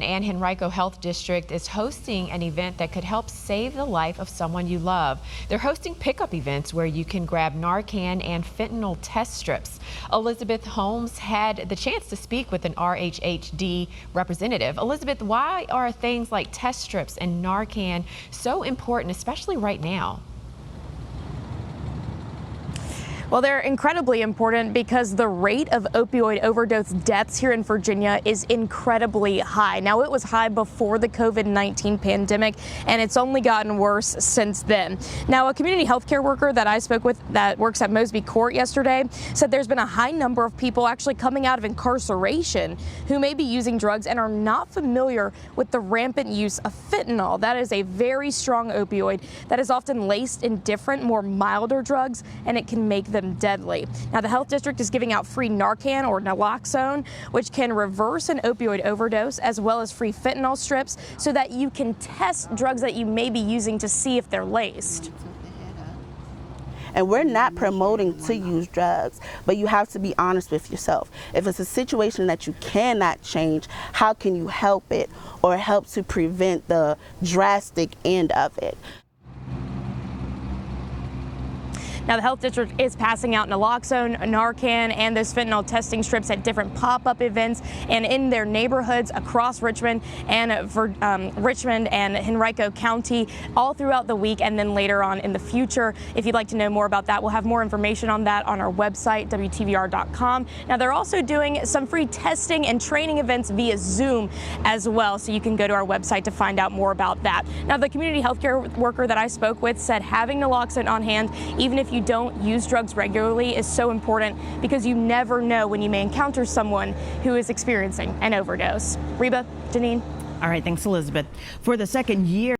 And Henrico Health District is hosting an event that could help save the life of someone you love. They're hosting pickup events where you can grab Narcan and fentanyl test strips. Elizabeth Holmes had the chance to speak with an RHHD representative. Elizabeth, why are things like test strips and Narcan so important, especially right now? Well, they're incredibly important because the rate of opioid overdose deaths here in Virginia is incredibly high. Now, it was high before the COVID-19 pandemic, and it's only gotten worse since then. Now, a community health care worker that I spoke with that works at Mosby Court yesterday said there's been a high number of people actually coming out of incarceration who may be using drugs and are not familiar with the rampant use of fentanyl. That is a very strong opioid that is often laced in different, more milder drugs, and it can make them deadly. Now, the health district is giving out free Narcan or naloxone, which can reverse an opioid overdose, as well as free fentanyl strips so that you can test drugs that you may be using to see if they're laced. And we're not promoting to use drugs, but you have to be honest with yourself. If it's a situation that you cannot change, how can you help it or help to prevent the drastic end of it? Now, the health district is passing out naloxone, Narcan, and those fentanyl testing strips at different pop-up events and in their neighborhoods across Richmond and Henrico County all throughout the week and then later on in the future. If you'd like to know more about that, we'll have more information on that on our website, WTVR.com. Now, they're also doing some free testing and training events via Zoom as well, so you can go to our website to find out more about that. Now, the community healthcare worker that I spoke with said having naloxone on hand, even if you don't use drugs regularly, is so important because you never know when you may encounter someone who is experiencing an overdose. Reba, Janine. All right, thanks, Elizabeth. For the second year